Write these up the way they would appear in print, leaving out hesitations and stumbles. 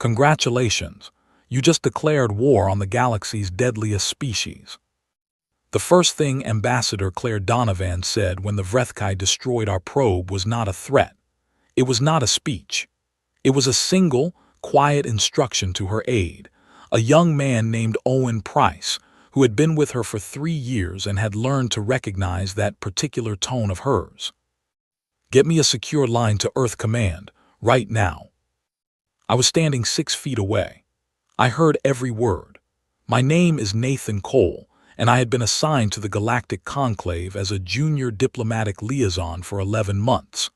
Congratulations, you just declared war on the galaxy's deadliest species. The first thing Ambassador Claire Donovan said when the Vrethkai destroyed our probe was not a threat. It was not a speech. It was a single, quiet instruction to her aide, a young man named Owen Price, who had been with her for 3 years and had learned to recognize that particular tone of hers. Get me a secure line to Earth Command, right now. I was standing 6 feet away. I heard every word. My name is Nathan Cole, and I had been assigned to the Galactic Conclave as a junior diplomatic liaison for 11 months.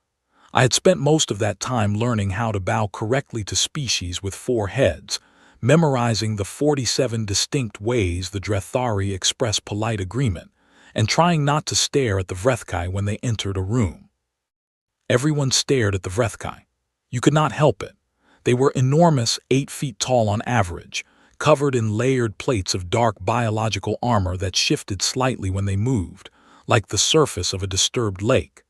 I had spent most of that time learning how to bow correctly to species with 4 heads, memorizing the 47 distinct ways the Drethari express polite agreement, and trying not to stare at the Vrethkai when they entered a room. Everyone stared at the Vrethkai. You could not help it. They were enormous, 8 feet tall on average, covered in layered plates of dark biological armor that shifted slightly when they moved, like the surface of a disturbed lake.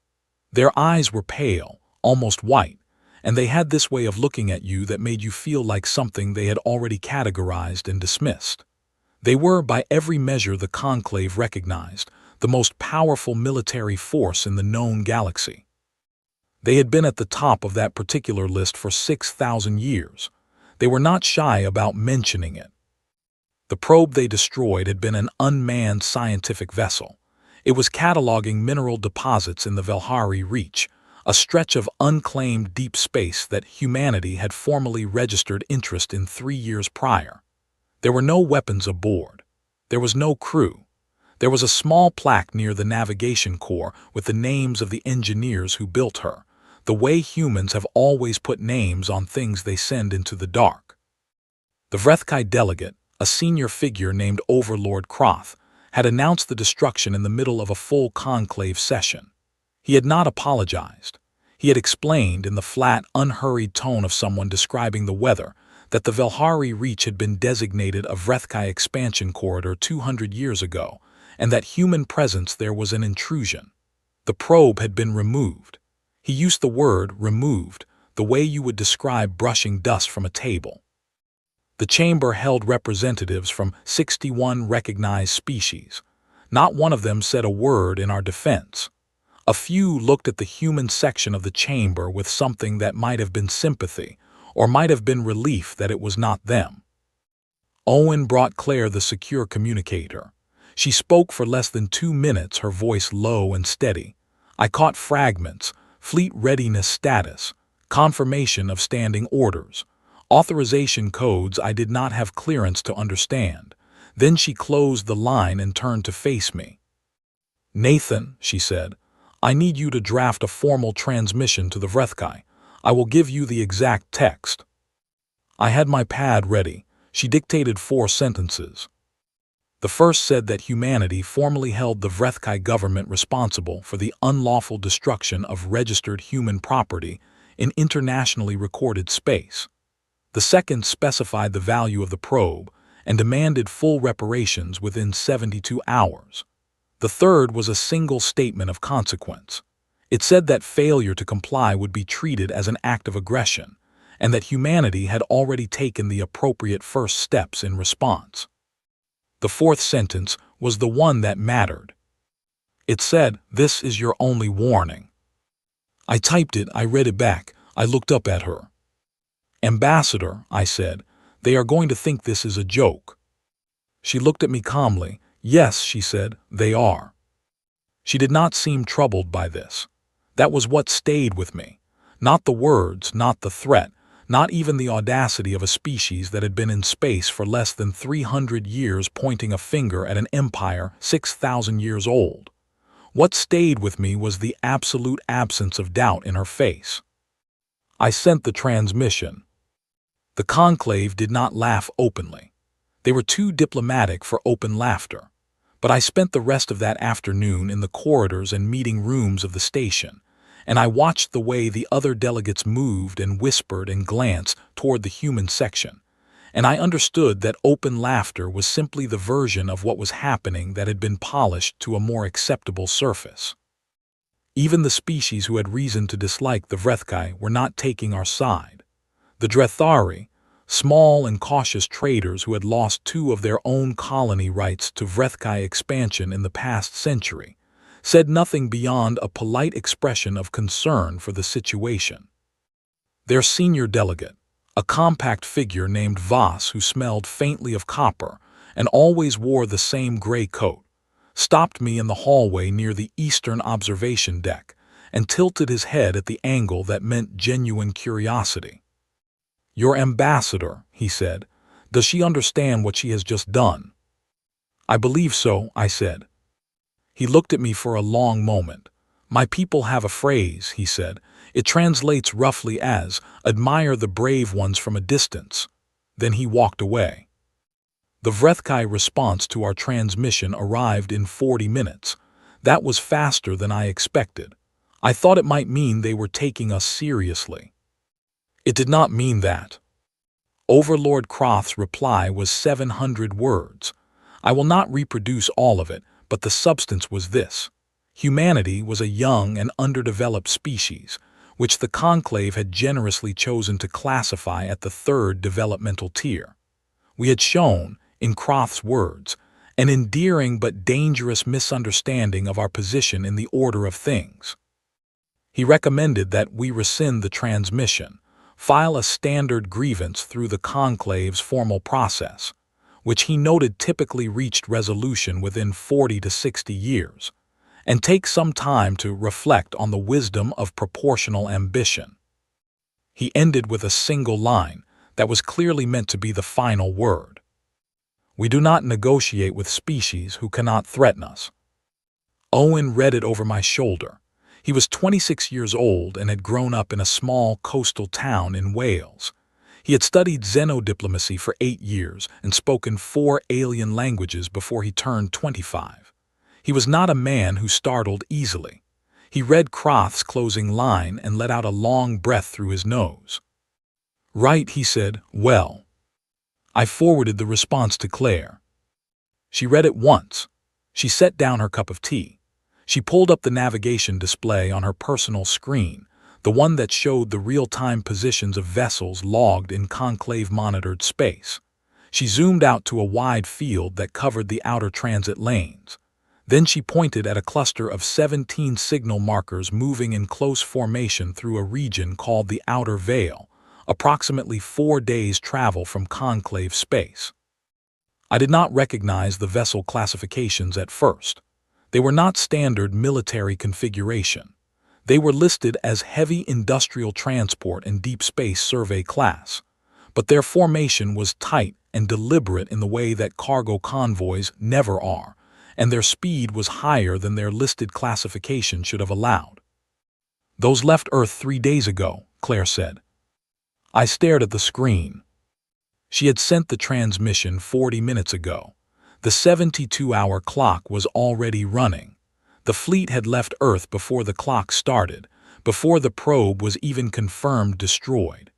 Their eyes were pale, almost white, and they had this way of looking at you that made you feel like something they had already categorized and dismissed. They were, by every measure the Conclave recognized, the most powerful military force in the known galaxy. They had been at the top of that particular list for 6,000 years. They were not shy about mentioning it. The probe they destroyed had been an unmanned scientific vessel. It was cataloging mineral deposits in the Velhari Reach, a stretch of unclaimed deep space that humanity had formally registered interest in 3 years prior. There were no weapons aboard. There was no crew. There was a small plaque near the navigation core with the names of the engineers who built her, the way humans have always put names on things they send into the dark. The Vrethkai delegate, a senior figure named Overlord Kroth, had announced the destruction in the middle of a full conclave session. He had not apologized. He had explained in the flat, unhurried tone of someone describing the weather that the Velhari Reach had been designated a Vrethkai expansion corridor 200 years ago, and that human presence there was an intrusion. The probe had been removed. He used the word removed, the way you would describe brushing dust from a table. The chamber held representatives from 61 recognized species. Not one of them said a word in our defense. A few looked at the human section of the chamber with something that might have been sympathy, or might have been relief that it was not them. Owen brought Claire the secure communicator. She spoke for less than 2 minutes, her voice low and steady. I caught fragments: fleet readiness status, confirmation of standing orders, authorization codes I did not have clearance to understand. Then she closed the line and turned to face me. Nathan, she said, I need you to draft a formal transmission to the Vrethkai. I will give you the exact text. I had my pad ready. She dictated 4 sentences. The first said that humanity formally held the Vrethkai government responsible for the unlawful destruction of registered human property in internationally recorded space. The second specified the value of the probe and demanded full reparations within 72 hours. The third was a single statement of consequence. It said that failure to comply would be treated as an act of aggression, and that humanity had already taken the appropriate first steps in response. The fourth sentence was the one that mattered. It said, "This is your only warning." I typed it, I read it back, I looked up at her. "Ambassador," I said, "they are going to think this is a joke." She looked at me calmly. "Yes," she said, "they are." She did not seem troubled by this. That was what stayed with me. Not the words, not the threat, not even the audacity of a species that had been in space for less than 300 years pointing a finger at an empire 6,000 years old. What stayed with me was the absolute absence of doubt in her face. I sent the transmission. The conclave did not laugh openly. They were too diplomatic for open laughter. But I spent the rest of that afternoon in the corridors and meeting rooms of the station, and I watched the way the other delegates moved and whispered and glanced toward the human section, and I understood that open laughter was simply the version of what was happening that had been polished to a more acceptable surface. Even the species who had reason to dislike the Vrethkai were not taking our side. The Drethari, Small and cautious traders who had lost 2 of their own colony rights to Vrethkai expansion in the past century, said nothing beyond a polite expression of concern for the situation. Their senior delegate, a compact figure named Voss who smelled faintly of copper and always wore the same gray coat, stopped me in the hallway near the eastern observation deck and tilted his head at the angle that meant genuine curiosity. "Your ambassador," he said. "Does she understand what she has just done?" "I believe so," I said. He looked at me for a long moment. "My people have a phrase," he said. "It translates roughly as, 'Admire the brave ones from a distance.'" Then he walked away. The Vrethkai response to our transmission arrived in 40 minutes. That was faster than I expected. I thought it might mean they were taking us seriously. It did not mean that. Overlord Kroth's reply was 700 words. I will not reproduce all of it, but the substance was this. Humanity was a young and underdeveloped species, which the Conclave had generously chosen to classify at the 3rd developmental tier. We had shown, in Kroth's words, an endearing but dangerous misunderstanding of our position in the order of things. He recommended that we rescind the transmission, file a standard grievance through the Conclave's formal process, which he noted typically reached resolution within 40 to 60 years, and take some time to reflect on the wisdom of proportional ambition. He ended with a single line that was clearly meant to be the final word. "We do not negotiate with species who cannot threaten us." Owen read it over my shoulder. He was 26 years old and had grown up in a small coastal town in Wales. He had studied xenodiplomacy for 8 years and spoken 4 alien languages before he turned 25. He was not a man who startled easily. He read Kroth's closing line and let out a long breath through his nose. "Right," he said. "Well." I forwarded the response to Claire. She read it once. She set down her cup of tea. She pulled up the navigation display on her personal screen, the one that showed the real-time positions of vessels logged in Conclave-monitored space. She zoomed out to a wide field that covered the outer transit lanes. Then she pointed at a cluster of 17 signal markers moving in close formation through a region called the Outer Veil, approximately 4 days' travel from Conclave space. I did not recognize the vessel classifications at first. They were not standard military configuration. They were listed as heavy industrial transport and deep space survey class, but their formation was tight and deliberate in the way that cargo convoys never are, and their speed was higher than their listed classification should have allowed. "Those left Earth 3 days ago," Claire said. I stared at the screen. She had sent the transmission 40 minutes ago. The 72-hour clock was already running. The fleet had left Earth before the clock started, before the probe was even confirmed destroyed.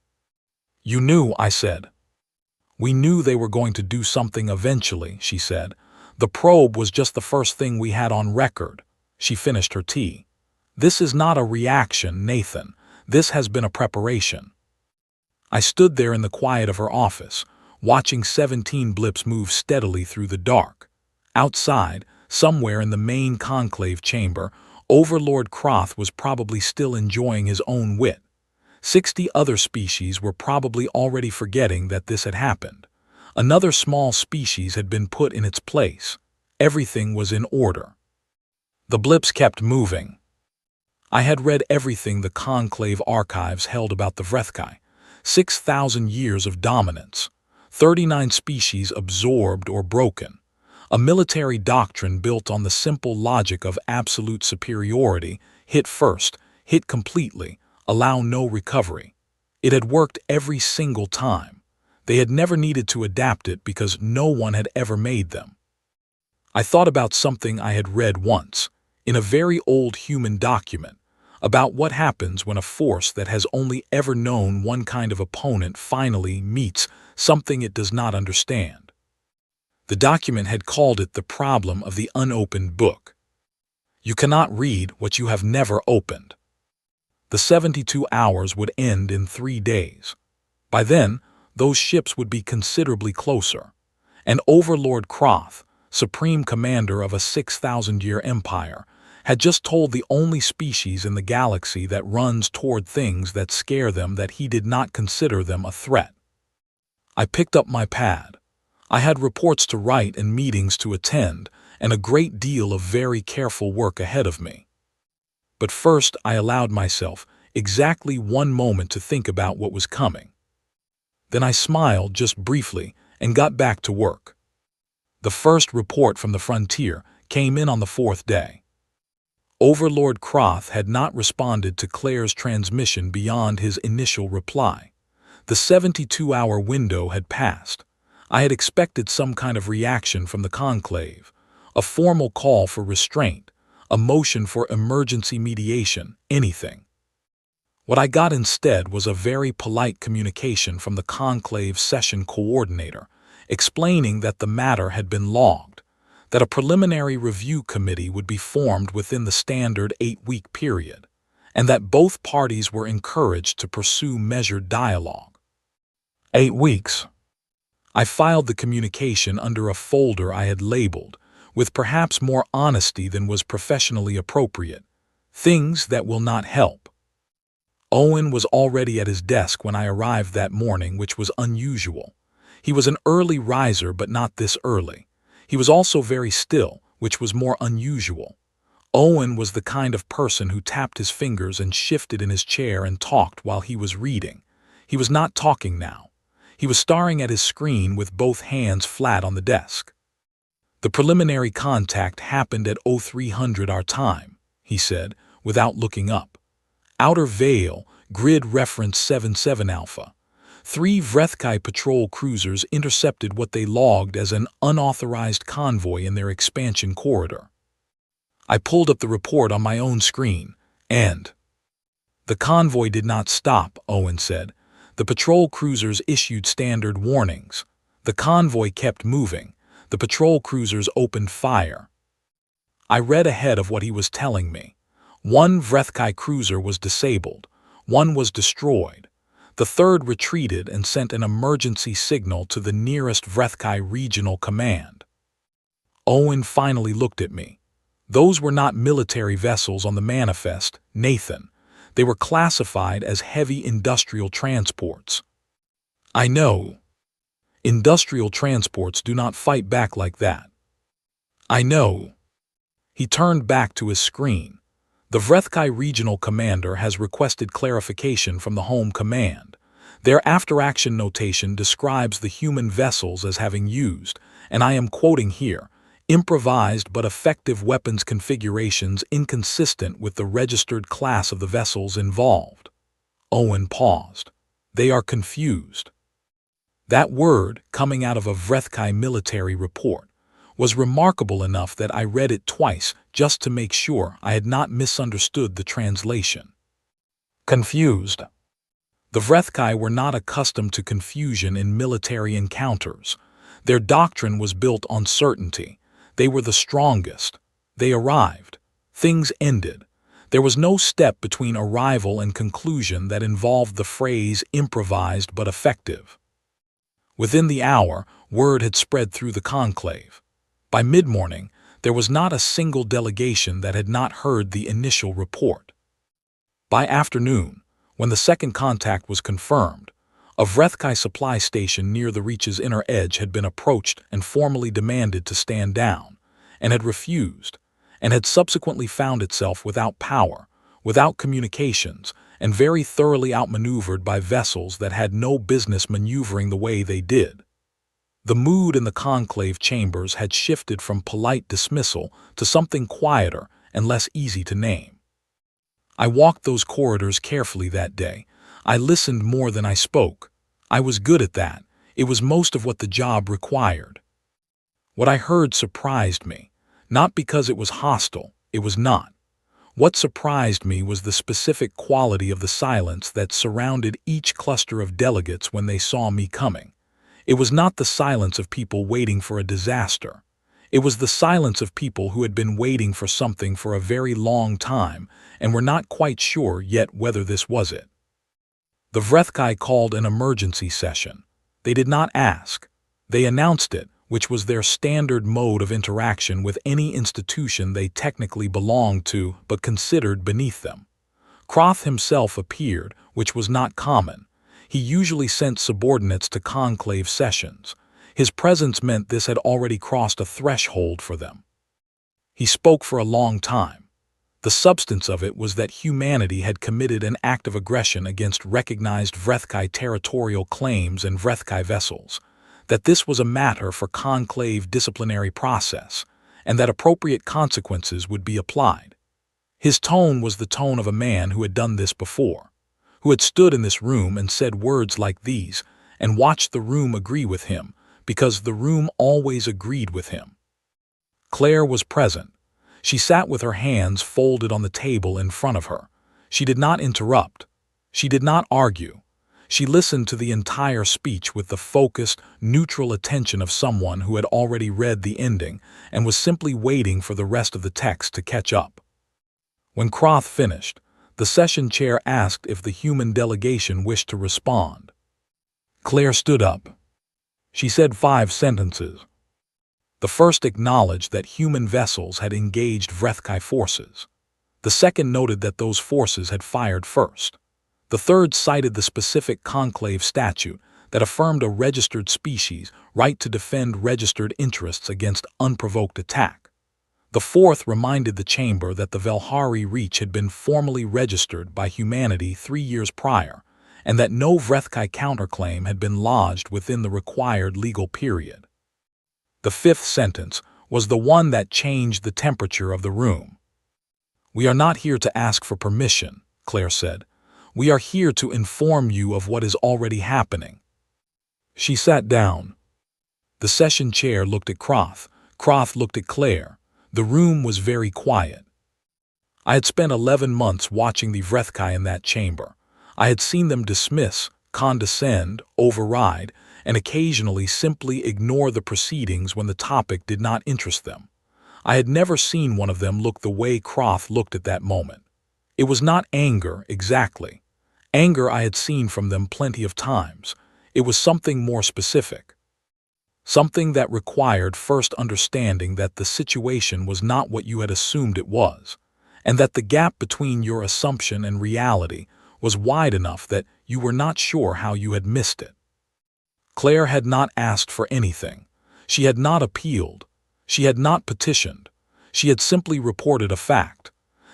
"You knew," I said. "We knew they were going to do something eventually," she said. "The probe was just the first thing we had on record." She finished her tea. "This is not a reaction, Nathan. This has been a preparation." I stood there in the quiet of her office, watching 17 blips move steadily through the dark. Outside, somewhere in the main conclave chamber, Overlord Kroth was probably still enjoying his own wit. 60 other species were probably already forgetting that this had happened. Another small species had been put in its place. Everything was in order. The blips kept moving. I had read everything the conclave archives held about the Vrethkai. 6,000 years of dominance, 39 species absorbed or broken, a military doctrine built on the simple logic of absolute superiority, hit first, hit completely, allow no recovery. It had worked every single time. They had never needed to adapt it because no one had ever made them. I thought about something I had read once, in a very old human document, about what happens when a force that has only ever known one kind of opponent finally meets something it does not understand. The document had called it the problem of the unopened book. You cannot read what you have never opened. The 72 hours would end in 3 days. By then, those ships would be considerably closer. And Overlord Kroth, supreme commander of a 6,000-year empire, had just told the only species in the galaxy that runs toward things that scare them that he did not consider them a threat. I picked up my pad. I had reports to write and meetings to attend, and a great deal of very careful work ahead of me. But first I allowed myself exactly one moment to think about what was coming. Then I smiled just briefly and got back to work. The first report from the frontier came in on the 4th day. Overlord Kroth had not responded to Claire's transmission beyond his initial reply. The 72-hour window had passed. I had expected some kind of reaction from the conclave, a formal call for restraint, a motion for emergency mediation, anything. What I got instead was a very polite communication from the conclave session coordinator, explaining that the matter had been logged, that a preliminary review committee would be formed within the standard 8-week period, and that both parties were encouraged to pursue measured dialogue. 8 weeks. I filed the communication under a folder I had labeled, with perhaps more honesty than was professionally appropriate, things that will not help. Owen was already at his desk when I arrived that morning, which was unusual. He was an early riser, but not this early. He was also very still, which was more unusual. Owen was the kind of person who tapped his fingers and shifted in his chair and talked while he was reading. He was not talking now. He was staring at his screen with both hands flat on the desk. "The preliminary contact happened at 0300 our time," he said, without looking up. "Outer Vale, grid reference 77 Alpha. 3 Vrethkai patrol cruisers intercepted what they logged as an unauthorized convoy in their expansion corridor." I pulled up the report on my own screen, and "The convoy did not stop," Owen said. "The patrol cruisers issued standard warnings. The convoy kept moving. The patrol cruisers opened fire." I read ahead of what he was telling me. 1 Vrethkai cruiser was disabled. 1 was destroyed. The 3rd retreated and sent an emergency signal to the nearest Vrethkai regional command. Owen finally looked at me. "Those were not military vessels on the manifest, Nathan. They were classified as heavy industrial transports." "I know. Industrial transports do not fight back like that." "I know." He turned back to his screen. "The Vrethkai regional commander has requested clarification from the home command. Their after-action notation describes the human vessels as having used, and I am quoting here, improvised but effective weapons configurations inconsistent with the registered class of the vessels involved." Owen paused. "They are confused." That word, coming out of a Vrethkai military report, was remarkable enough that I read it twice just to make sure I had not misunderstood the translation. Confused. The Vrethkai were not accustomed to confusion in military encounters. Their doctrine was built on certainty. They were the strongest. They arrived. Things ended. There was no step between arrival and conclusion that involved the phrase improvised but effective. Within the hour, word had spread through the conclave. By mid-morning, there was not a single delegation that had not heard the initial report. By afternoon, when the second contact was confirmed, a Vrethkai supply station near the Reach's inner edge had been approached and formally demanded to stand down, and had refused, and had subsequently found itself without power, without communications, and very thoroughly outmaneuvered by vessels that had no business maneuvering the way they did. The mood in the conclave chambers had shifted from polite dismissal to something quieter and less easy to name. I walked those corridors carefully that day. I listened more than I spoke. I was good at that. It was most of what the job required. What I heard surprised me, not because it was hostile, it was not. What surprised me was the specific quality of the silence that surrounded each cluster of delegates when they saw me coming. It was not the silence of people waiting for a disaster. It was the silence of people who had been waiting for something for a very long time and were not quite sure yet whether this was it. The Vrethkai called an emergency session. They did not ask. They announced it, which was their standard mode of interaction with any institution they technically belonged to but considered beneath them. Croth himself appeared, which was not common. He usually sent subordinates to conclave sessions. His presence meant this had already crossed a threshold for them. He spoke for a long time. The substance of it was that humanity had committed an act of aggression against recognized Vrethkai territorial claims and Vrethkai vessels, that this was a matter for conclave disciplinary process, and that appropriate consequences would be applied. His tone was the tone of a man who had done this before, who had stood in this room and said words like these, and watched the room agree with him, because the room always agreed with him. Claire was present. She sat with her hands folded on the table in front of her. She did not interrupt. She did not argue. She listened to the entire speech with the focused, neutral attention of someone who had already read the ending and was simply waiting for the rest of the text to catch up. When Croth finished, the session chair asked if the human delegation wished to respond. Claire stood up. She said 5 sentences. The first acknowledged that human vessels had engaged Vrethkai forces. The second noted that those forces had fired first. The third cited the specific conclave statute that affirmed a registered species' right to defend registered interests against unprovoked attack. The fourth reminded the chamber that the Velhari Reach had been formally registered by humanity 3 years prior, and that no Vrethkai counterclaim had been lodged within the required legal period. The fifth sentence was the one that changed the temperature of the room. "We are not here to ask for permission," Claire said. "We are here to inform you of what is already happening." She sat down. The session chair looked at Croth. Croth looked at Claire. The room was very quiet. I had spent 11 months watching the Vrethkai in that chamber. I had seen them dismiss, condescend, override, and occasionally simply ignore the proceedings when the topic did not interest them. I had never seen one of them look the way Croth looked at that moment. It was not anger, exactly. Anger I had seen from them plenty of times. It was something more specific. Something that required first understanding that the situation was not what you had assumed it was, and that the gap between your assumption and reality was wide enough that you were not sure how you had missed it. Claire had not asked for anything. She had not appealed. She had not petitioned. She had simply reported a fact.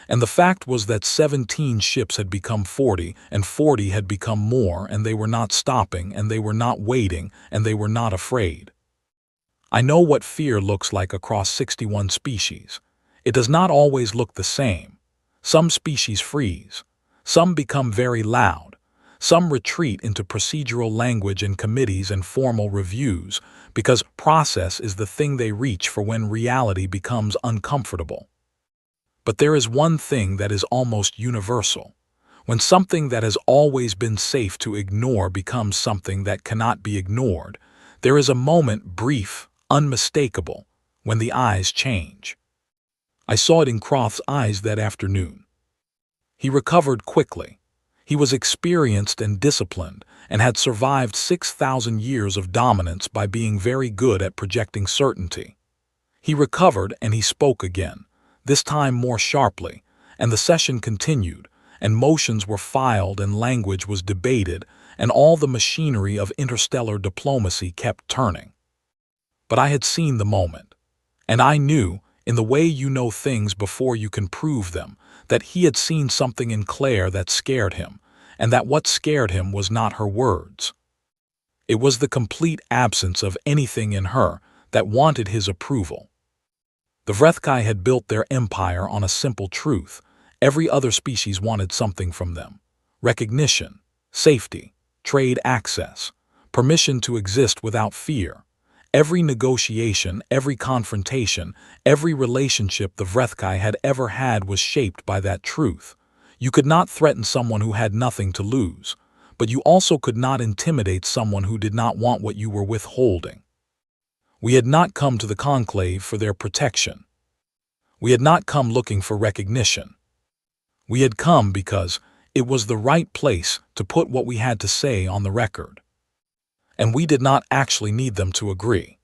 And the fact was that 17 ships had become 40, and 40 had become more, and they were not stopping, and they were not waiting, and they were not afraid. I know what fear looks like across 61 species. It does not always look the same. Some species freeze. Some become very loud. Some retreat into procedural language and committees and formal reviews, because process is the thing they reach for when reality becomes uncomfortable. But there is one thing that is almost universal. When something that has always been safe to ignore becomes something that cannot be ignored, there is a moment, brief, unmistakable, when the eyes change. I saw it in Croth's eyes that afternoon. He recovered quickly. He was experienced and disciplined and had survived 6,000 years of dominance by being very good at projecting certainty. He recovered and he spoke again, this time more sharply, and the session continued, and motions were filed and language was debated, and all the machinery of interstellar diplomacy kept turning. But I had seen the moment, and I knew, in the way you know things before you can prove them, that he had seen something in Claire that scared him, and that what scared him was not her words. It was the complete absence of anything in her that wanted his approval. The Vrethkai had built their empire on a simple truth. Every other species wanted something from them: recognition, safety, trade access, permission to exist without fear. Every negotiation, every confrontation, every relationship the Vrethkai had ever had was shaped by that truth. You could not threaten someone who had nothing to lose, but you also could not intimidate someone who did not want what you were withholding. We had not come to the conclave for their protection. We had not come looking for recognition. We had come because it was the right place to put what we had to say on the record. and we did not actually need them to agree.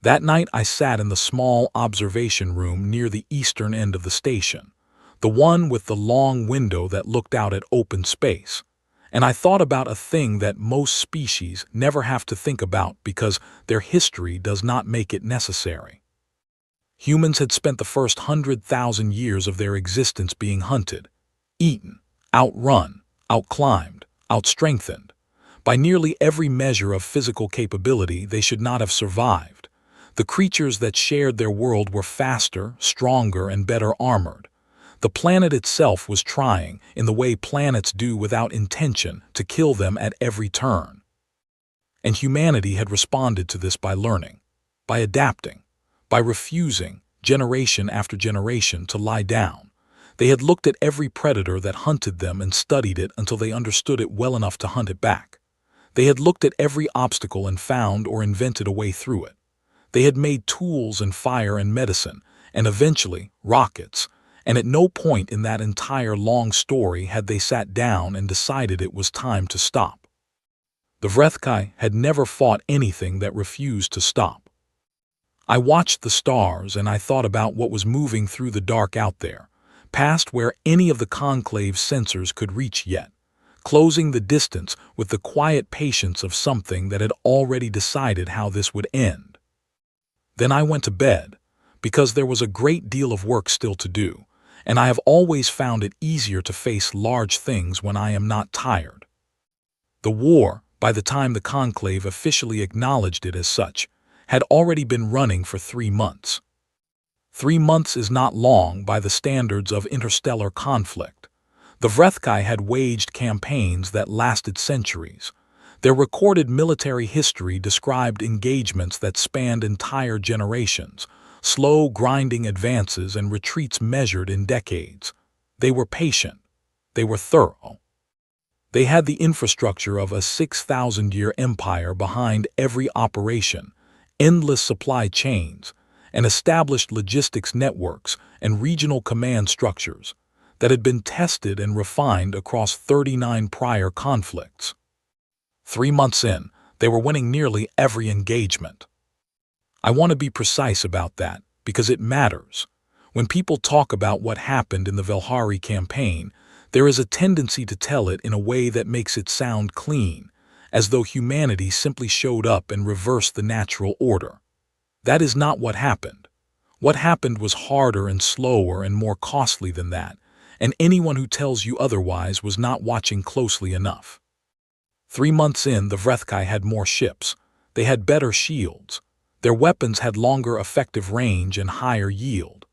That night I sat in the small observation room near the eastern end of the station, the one with the long window that looked out at open space, and I thought about a thing that most species never have to think about because their history does not make it necessary. Humans had spent the first 100,000 years of their existence being hunted, eaten, outrun, outclimbed, outstrengthened. By nearly every measure of physical capability, they should not have survived. The creatures that shared their world were faster, stronger, and better armored. The planet itself was trying, in the way planets do without intention, to kill them at every turn. And humanity had responded to this by learning, by adapting, by refusing, generation after generation, to lie down. They had looked at every predator that hunted them and studied it until they understood it well enough to hunt it back. They had looked at every obstacle and found or invented a way through it. They had made tools and fire and medicine, and eventually rockets, and at no point in that entire long story had they sat down and decided it was time to stop. The Vrethkai had never fought anything that refused to stop. I watched the stars and I thought about what was moving through the dark out there, past where any of the Conclave's sensors could reach yet, closing the distance with the quiet patience of something that had already decided how this would end. Then I went to bed, because there was a great deal of work still to do, and I have always found it easier to face large things when I am not tired. The war, by the time the Conclave officially acknowledged it as such, had already been running for 3 months. 3 months is not long by the standards of interstellar conflict. The Vrethkai had waged campaigns that lasted centuries. Their recorded military history described engagements that spanned entire generations, slow, grinding advances and retreats measured in decades. They were patient. They were thorough. They had the infrastructure of a 6,000-year empire behind every operation, endless supply chains, and established logistics networks and regional command structures that had been tested and refined across 39 prior conflicts. 3 months in, they were winning nearly every engagement. I want to be precise about that because it matters. When people talk about what happened in the Velhari campaign, there is a tendency to tell it in a way that makes it sound clean, as though humanity simply showed up and reversed the natural order. That is not what happened. What happened was harder and slower and more costly than that, and anyone who tells you otherwise was not watching closely enough. 3 months in, the Vrethkai had more ships. They had better shields. Their weapons had longer effective range and higher yield.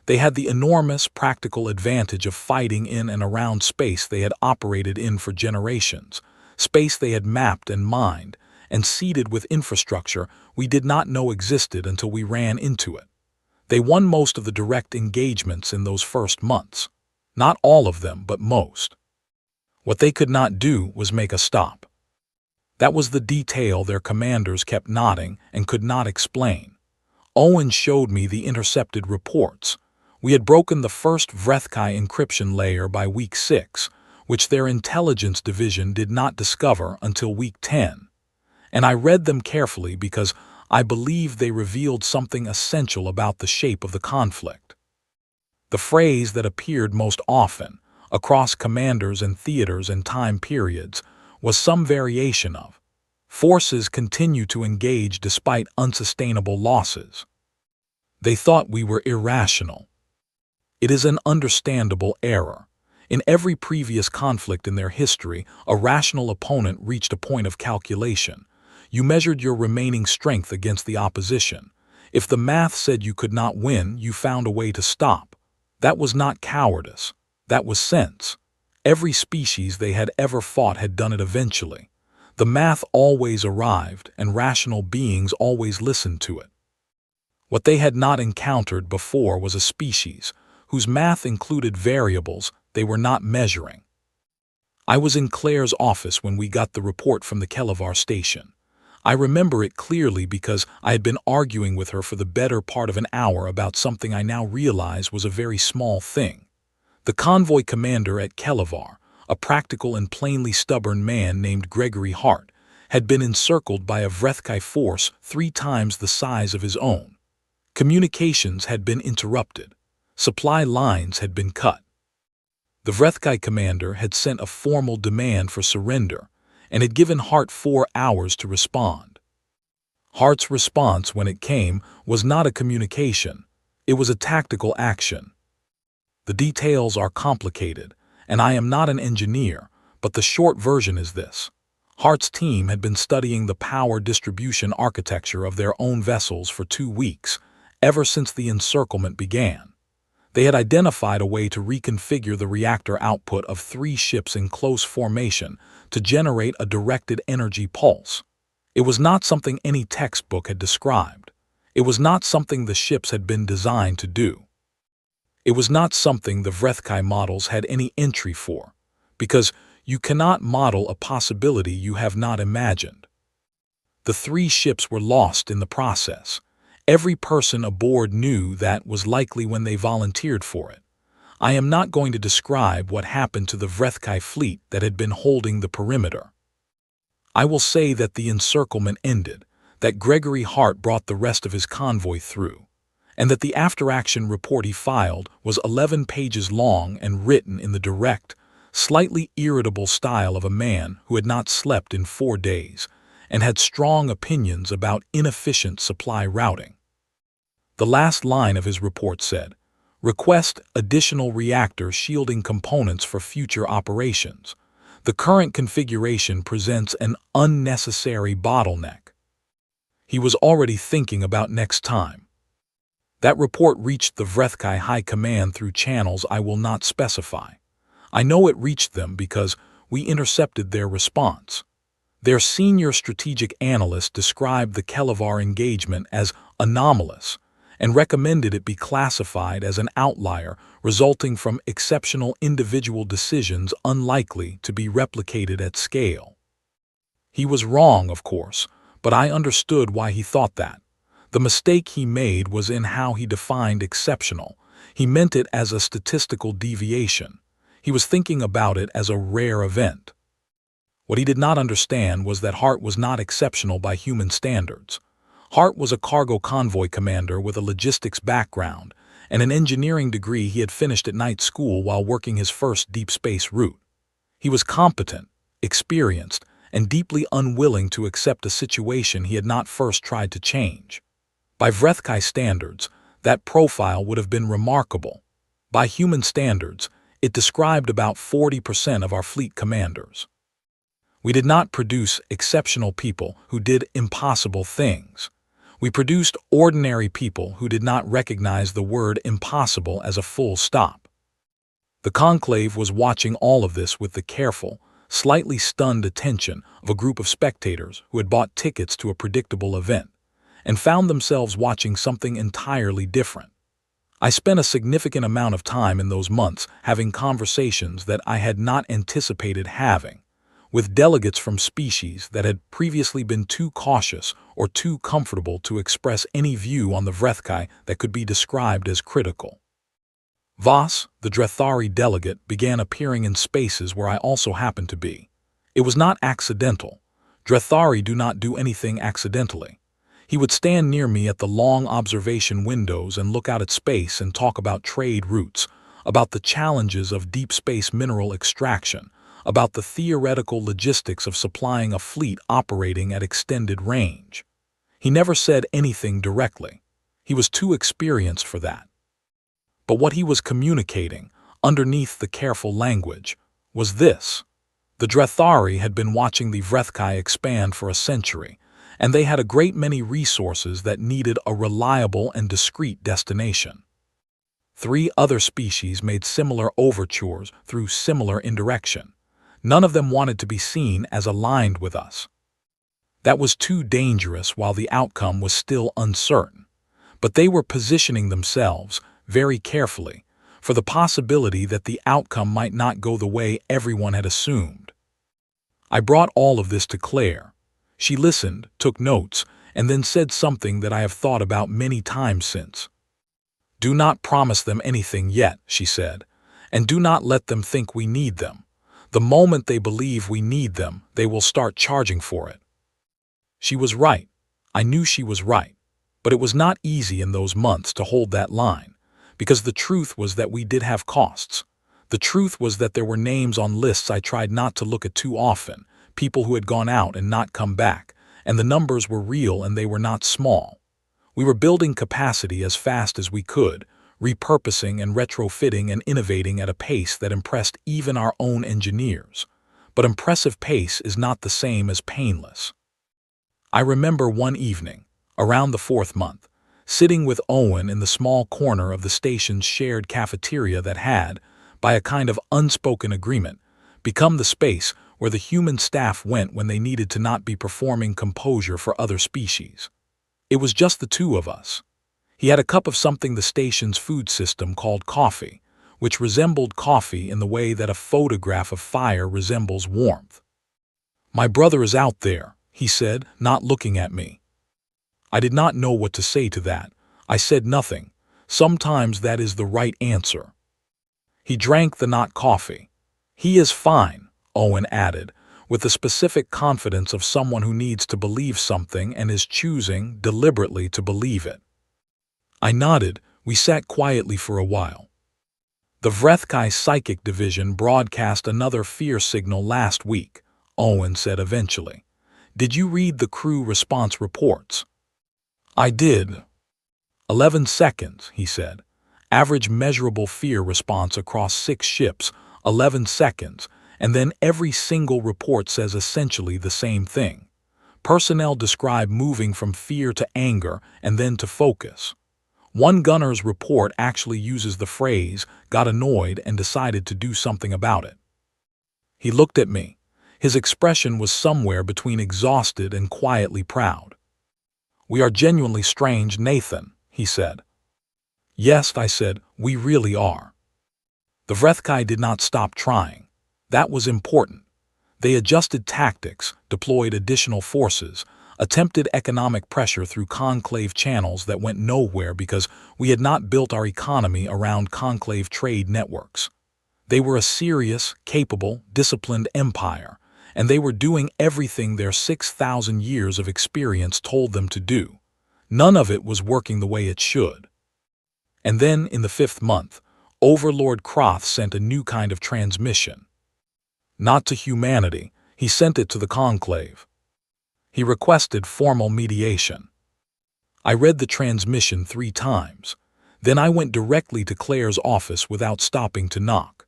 They had the enormous practical advantage of fighting in and around space they had operated in for generations, space they had mapped and mined, and seeded with infrastructure we did not know existed until we ran into it. They won most of the direct engagements in those first months. Not all of them, but most. What they could not do was make a stop. That was the detail their commanders kept nodding and could not explain. Owen showed me the intercepted reports. We had broken the first Vrethkai encryption layer by week 6, which their intelligence division did not discover until week 10. And I read them carefully because I believed they revealed something essential about the shape of the conflict. The phrase that appeared most often, across commanders and theaters and time periods, was some variation of, "Forces continue to engage despite unsustainable losses." They thought we were irrational. It is an understandable error. In every previous conflict in their history, a rational opponent reached a point of calculation. You measured your remaining strength against the opposition. If the math said you could not win, you found a way to stop. That was not cowardice. That was sense. Every species they had ever fought had done it eventually. The math always arrived, and rational beings always listened to it. What they had not encountered before was a species whose math included variables they were not measuring. I was in Claire's office when we got the report from the Kelevar station. I remember it clearly because I had been arguing with her for the better part of an hour about something I now realize was a very small thing. The convoy commander at Kelevar, a practical and plainly stubborn man named Gregory Hart, had been encircled by a Vrethkai force 3 times the size of his own. Communications had been interrupted. Supply lines had been cut. The Vrethkai commander had sent a formal demand for surrender and had given Hart 4 hours to respond. Hart's response, when it came, was not a communication. It was a tactical action. The details are complicated, and I am not an engineer, but the short version is this. Hart's team had been studying the power distribution architecture of their own vessels for 2 weeks, ever since the encirclement began. They had identified a way to reconfigure the reactor output of 3 ships in close formation to generate a directed energy pulse. It was not something any textbook had described. It was not something the ships had been designed to do. It was not something the Vrethkai models had any entry for, because you cannot model a possibility you have not imagined. The 3 ships were lost in the process. Every person aboard knew that was likely when they volunteered for it. I am not going to describe what happened to the Vrethkai fleet that had been holding the perimeter. I will say that the encirclement ended, that Gregory Hart brought the rest of his convoy through, and that the after-action report he filed was 11 pages long and written in the direct, slightly irritable style of a man who had not slept in 4 days and had strong opinions about inefficient supply routing. The last line of his report said, "Request additional reactor shielding components for future operations. The current configuration presents an unnecessary bottleneck." He was already thinking about next time. That report reached the Vrethkai High Command through channels I will not specify. I know it reached them because we intercepted their response. Their senior strategic analyst described the Kelevar engagement as anomalous and recommended it be classified as an outlier resulting from exceptional individual decisions unlikely to be replicated at scale. He was wrong, of course, but I understood why he thought that. The mistake he made was in how he defined exceptional. He meant it as a statistical deviation. He was thinking about it as a rare event. What he did not understand was that Hart was not exceptional by human standards. Hart was a cargo convoy commander with a logistics background and an engineering degree he had finished at night school while working his first deep space route. He was competent, experienced, and deeply unwilling to accept a situation he had not first tried to change. By Vrethkai standards, that profile would have been remarkable. By human standards, it described about 40% of our fleet commanders. We did not produce exceptional people who did impossible things. We produced ordinary people who did not recognize the word impossible as a full stop. The conclave was watching all of this with the careful, slightly stunned attention of a group of spectators who had bought tickets to a predictable event and found themselves watching something entirely different. I spent a significant amount of time in those months having conversations that I had not anticipated having, with delegates from species that had previously been too cautious or too comfortable to express any view on the Vrethkai that could be described as critical. Voss, the Drethari delegate, began appearing in spaces where I also happened to be. It was not accidental. Drethari do not do anything accidentally. He would stand near me at the long observation windows and look out at space and talk about trade routes, about the challenges of deep space mineral extraction, about the theoretical logistics of supplying a fleet operating at extended range. He never said anything directly. He was too experienced for that. But what he was communicating, underneath the careful language, was this. The Drethari had been watching the Vrethkai expand for a century, and they had a great many resources that needed a reliable and discreet destination. 3 other species made similar overtures through similar indirection. None of them wanted to be seen as aligned with us. That was too dangerous while the outcome was still uncertain, but they were positioning themselves, very carefully, for the possibility that the outcome might not go the way everyone had assumed. I brought all of this to Claire. She listened, took notes, and then said something that I have thought about many times since. "Do not promise them anything yet," she said, "and do not let them think we need them. The moment they believe we need them, they will start charging for it. She was right. I knew she was right. But it was not easy in those months to hold that line, because the truth was that we did have costs. The truth was that there were names on lists I tried not to look at too often, people who had gone out and not come back, and the numbers were real and they were not small. We were building capacity as fast as we could, repurposing and retrofitting and innovating at a pace that impressed even our own engineers. But impressive pace is not the same as painless. I remember one evening, around the 4th month, sitting with Owen in the small corner of the station's shared cafeteria that had, by a kind of unspoken agreement, become the space where the human staff went when they needed to not be performing composure for other species. It was just the two of us. He had a cup of something the station's food system called coffee, which resembled coffee in the way that a photograph of fire resembles warmth. "My brother is out there," he said, not looking at me. I did not know what to say to that. I said nothing. Sometimes that is the right answer. He drank the not coffee. "He is fine," Owen added, with the specific confidence of someone who needs to believe something and is choosing, deliberately, to believe it. I nodded. We sat quietly for a while. "The Vrethkai Psychic Division broadcast another fear signal last week," Owen said eventually. "Did you read the crew response reports?" I did. 11 seconds, he said. Average measurable fear response across 6 ships, 11 seconds, and then every single report says essentially the same thing. Personnel describe moving from fear to anger and then to focus. One gunner's report actually uses the phrase, "got annoyed and decided to do something about it." He looked at me. His expression was somewhere between exhausted and quietly proud. "We are genuinely strange, Nathan," he said. "Yes," I said, "we really are." The Vrethkai did not stop trying. That was important. They adjusted tactics, deployed additional forces, attempted economic pressure through conclave channels that went nowhere because we had not built our economy around conclave trade networks. They were a serious, capable, disciplined empire, and they were doing everything their 6,000 years of experience told them to do. None of it was working the way it should. And then, in the 5th month, Overlord Kroth sent a new kind of transmission. Not to humanity, he sent it to the conclave. He requested formal mediation. I read the transmission 3 times. Then I went directly to Claire's office without stopping to knock.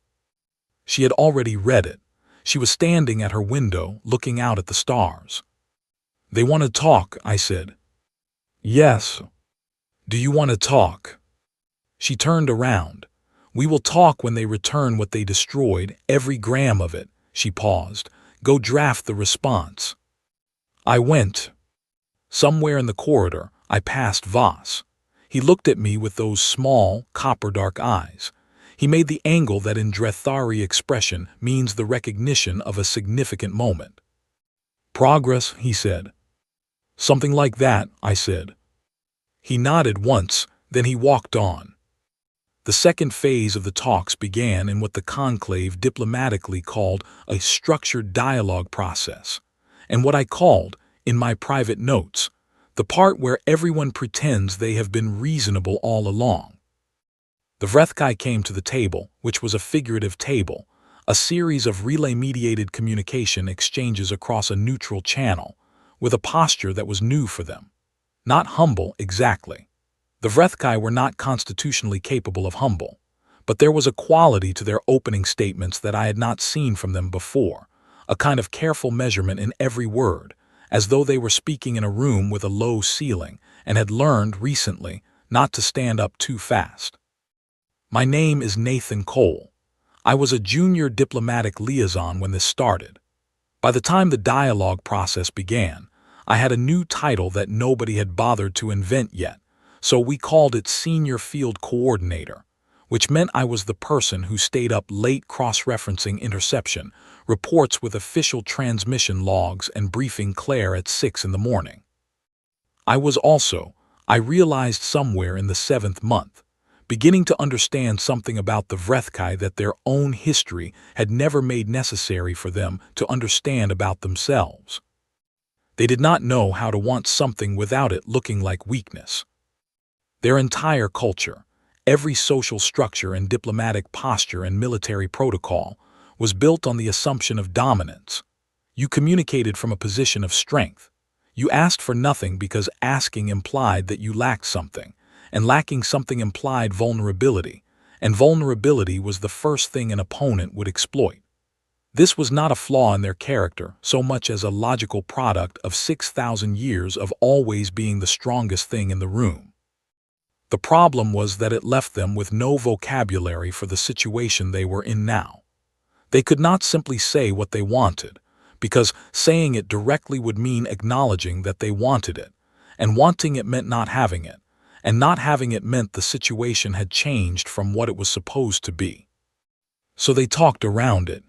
She had already read it. She was standing at her window, looking out at the stars. "They want to talk," I said. "Yes." "Do you want to talk?" She turned around. "We will talk when they return what they destroyed, every gram of it." She paused. "Go draft the response." I went. Somewhere in the corridor, I passed Voss. He looked at me with those small, copper-dark eyes. He made the angle that in Drethari expression means the recognition of a significant moment. "Progress," he said. "Something like that," I said. He nodded once, then he walked on. The second phase of the talks began in what the conclave diplomatically called a structured dialogue process, and what I called, in my private notes, the part where everyone pretends they have been reasonable all along. The Vrethkai came to the table, which was a figurative table, a series of relay-mediated communication exchanges across a neutral channel, with a posture that was new for them. Not humble, exactly. The Vrethkai were not constitutionally capable of humble, but there was a quality to their opening statements that I had not seen from them before, a kind of careful measurement in every word, as though they were speaking in a room with a low ceiling and had learned, recently, not to stand up too fast. "My name is Nathan Cole. I was a junior diplomatic liaison when this started. By the time the dialogue process began, I had a new title that nobody had bothered to invent yet, so we called it Senior Field Coordinator, which meant I was the person who stayed up late cross-referencing interception, reports with official transmission logs and briefing Claire at 6 in the morning. I was also, I realized somewhere in the 7th month, beginning to understand something about the Vrethkai that their own history had never made necessary for them to understand about themselves. They did not know how to want something without it looking like weakness. Their entire culture, every social structure and diplomatic posture and military protocol, was built on the assumption of dominance. You communicated from a position of strength. You asked for nothing because asking implied that you lacked something, and lacking something implied vulnerability, and vulnerability was the first thing an opponent would exploit. This was not a flaw in their character so much as a logical product of 6,000 years of always being the strongest thing in the room. The problem was that it left them with no vocabulary for the situation they were in now. They could not simply say what they wanted, because saying it directly would mean acknowledging that they wanted it, and wanting it meant not having it, and not having it meant the situation had changed from what it was supposed to be. So they talked around it.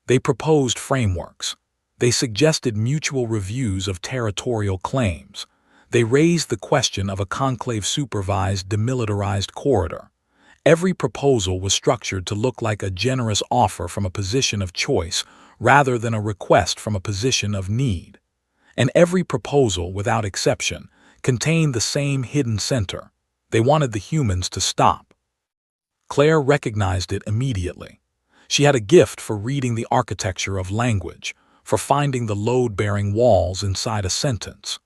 They proposed frameworks. They suggested mutual reviews of territorial claims. They raised the question of a conclave-supervised demilitarized corridor. Every proposal was structured to look like a generous offer from a position of choice rather than a request from a position of need. And every proposal, without exception, contained the same hidden center. They wanted the humans to stop. Claire recognized it immediately. She had a gift for reading the architecture of language, for finding the load-bearing walls inside a sentence.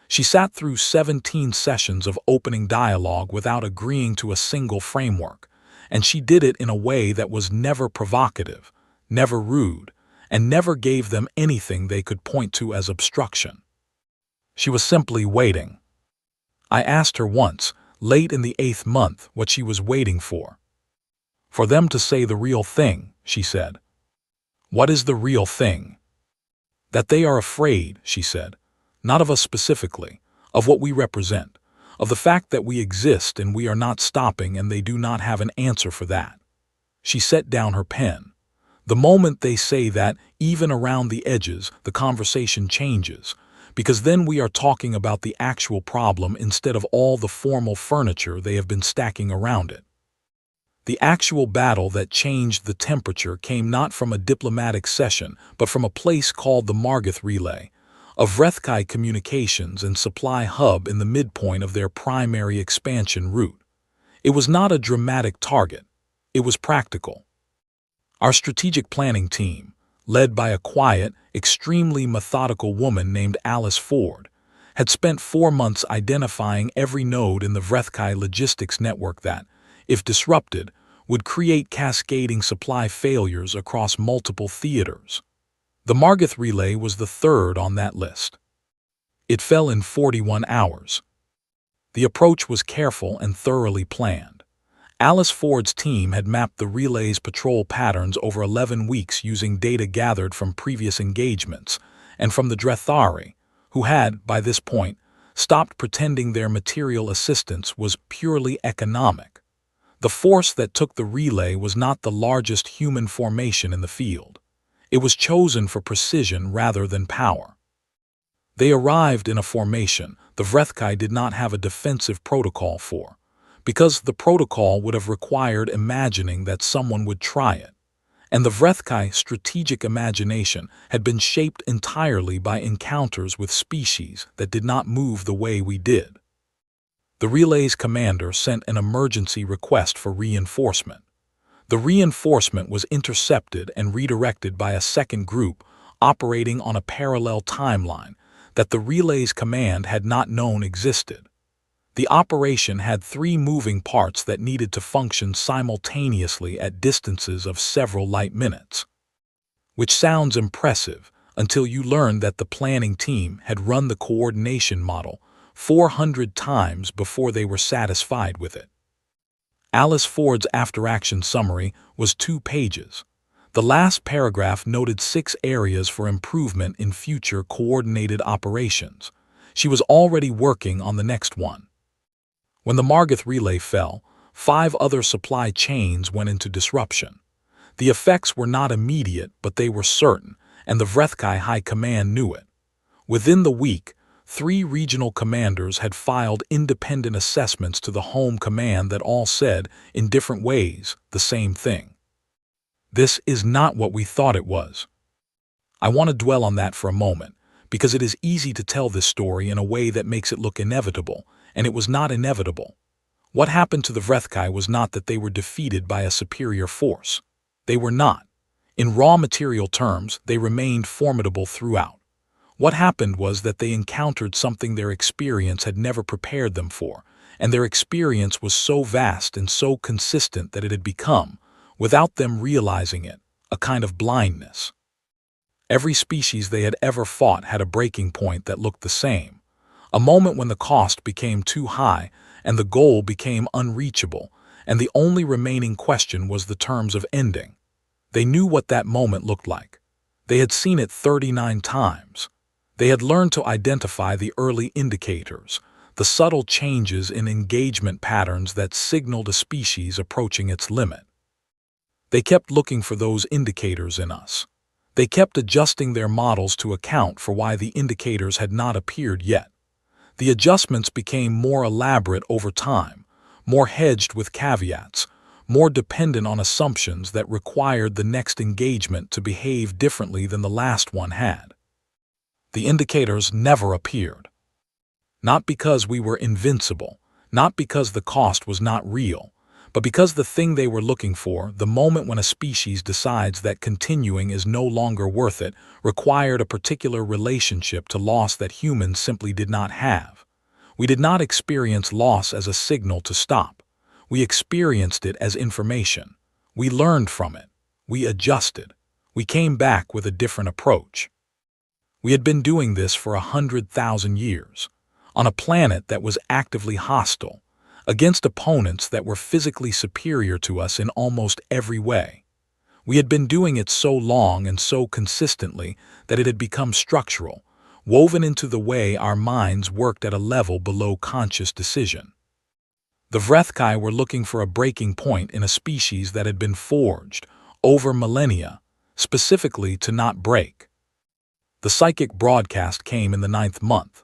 She sat through 17 sessions of opening dialogue without agreeing to a single framework, and she did it in a way that was never provocative, never rude, and never gave them anything they could point to as obstruction. She was simply waiting. I asked her once, late in the 8th month, what she was waiting for. For them to say the real thing, she said. What is the real thing? That they are afraid, she said. Not of us specifically, of what we represent, of the fact that we exist and we are not stopping and they do not have an answer for that. She set down her pen. The moment they say that, even around the edges, the conversation changes, because then we are talking about the actual problem instead of all the formal furniture they have been stacking around it. The actual battle that changed the temperature came not from a diplomatic session, but from a place called the Margith Relay, a Vrethkai communications and supply hub in the midpoint of their primary expansion route. It was not a dramatic target. It was practical. Our strategic planning team, led by a quiet, extremely methodical woman named Alice Ford, had spent 4 months identifying every node in the Vrethkai logistics network that, if disrupted, would create cascading supply failures across multiple theaters. The Margith Relay was the third on that list. It fell in 41 hours. The approach was careful and thoroughly planned. Alice Ford's team had mapped the relay's patrol patterns over 11 weeks using data gathered from previous engagements and from the Drethari, who had, by this point, stopped pretending their material assistance was purely economic. The force that took the relay was not the largest human formation in the field. It was chosen for precision rather than power. They arrived in a formation the Vrethkai did not have a defensive protocol for, because the protocol would have required imagining that someone would try it, and the Vrethkai strategic imagination had been shaped entirely by encounters with species that did not move the way we did. The relay's commander sent an emergency request for reinforcement. The reinforcement was intercepted and redirected by a second group operating on a parallel timeline that the relay's command had not known existed. The operation had 3 moving parts that needed to function simultaneously at distances of several light minutes. Which sounds impressive until you learn that the planning team had run the coordination model 400 times before they were satisfied with it. Alice Ford's after-action summary was 2 pages. The last paragraph noted 6 areas for improvement in future coordinated operations. She was already working on the next one. When the Margith Relay fell, 5 other supply chains went into disruption. The effects were not immediate, but they were certain, and the Vrethkai High Command knew it. Within the week, 3 regional commanders had filed independent assessments to the Home Command that all said, in different ways, the same thing. This is not what we thought it was. I want to dwell on that for a moment, because it is easy to tell this story in a way that makes it look inevitable, and it was not inevitable. What happened to the Vrethkai was not that they were defeated by a superior force. They were not. In raw material terms, they remained formidable throughout. What happened was that they encountered something their experience had never prepared them for, and their experience was so vast and so consistent that it had become, without them realizing it, a kind of blindness. Every species they had ever fought had a breaking point that looked the same, a moment when the cost became too high and the goal became unreachable, and the only remaining question was the terms of ending. They knew what that moment looked like. They had seen it 39 times. They had learned to identify the early indicators, the subtle changes in engagement patterns that signaled a species approaching its limit. They kept looking for those indicators in us. They kept adjusting their models to account for why the indicators had not appeared yet. The adjustments became more elaborate over time, more hedged with caveats, more dependent on assumptions that required the next engagement to behave differently than the last one had. The indicators never appeared. Not because we were invincible, not because the cost was not real, but because the thing they were looking for, the moment when a species decides that continuing is no longer worth it, required a particular relationship to loss that humans simply did not have. We did not experience loss as a signal to stop. We experienced it as information. We learned from it. We adjusted. We came back with a different approach. We had been doing this for 100,000 years, on a planet that was actively hostile, against opponents that were physically superior to us in almost every way. We had been doing it so long and so consistently that it had become structural, woven into the way our minds worked at a level below conscious decision. The Vrethkai were looking for a breaking point in a species that had been forged, over millennia, specifically to not break. The psychic broadcast came in the 9th month.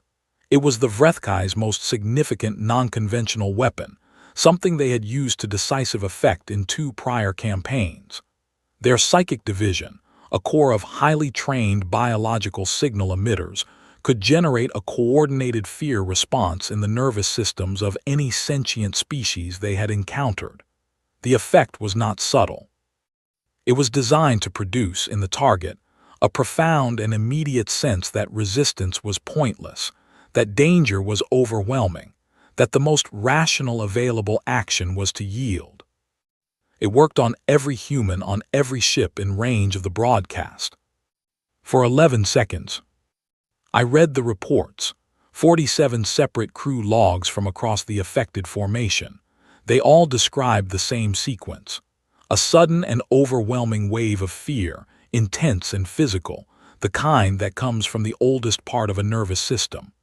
It was the Vrethkai's most significant non-conventional weapon, something they had used to decisive effect in 2 prior campaigns. Their psychic division, a corps of highly trained biological signal emitters, could generate a coordinated fear response in the nervous systems of any sentient species they had encountered. The effect was not subtle. It was designed to produce in the target a profound and immediate sense that resistance was pointless, that danger was overwhelming, that the most rational available action was to yield. It worked on every human on every ship in range of the broadcast. For 11 seconds, I read the reports, 47 separate crew logs from across the affected formation. They all described the same sequence. A sudden and overwhelming wave of fear, intense and physical, the kind that comes from the oldest part of a nervous system.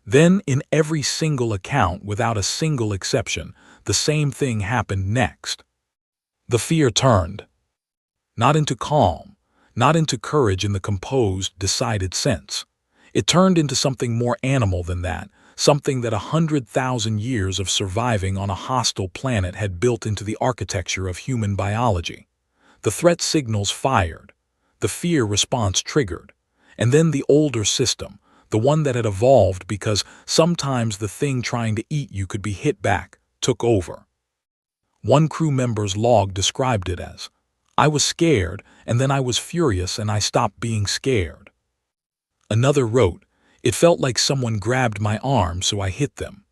Then, in every single account, without a single exception, the same thing happened next. The fear turned. Not into calm, not into courage in the composed, decided sense. It turned into something more animal than that, something that 100,000 years of surviving on a hostile planet had built into the architecture of human biology. The threat signals fired, the fear response triggered, and then the older system, the one that had evolved because sometimes the thing trying to eat you could be hit back, took over. One crew member's log described it as, "I was scared, and then I was furious and I stopped being scared." Another wrote, "It felt like someone grabbed my arm, so I hit them."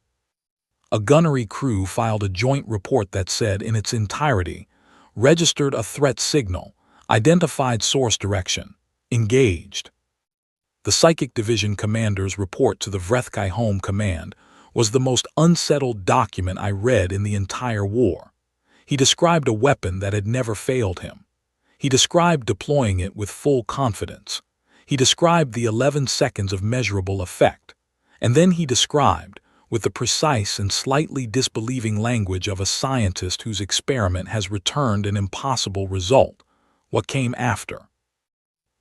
A gunnery crew filed a joint report that said in its entirety, "Registered a threat signal, identified source direction, engaged." The Psychic Division commander's report to the Vrethkai Home Command was the most unsettled document I read in the entire war. He described a weapon that had never failed him. He described deploying it with full confidence. He described the 11 seconds of measurable effect. And then he described, with the precise and slightly disbelieving language of a scientist whose experiment has returned an impossible result, what came after.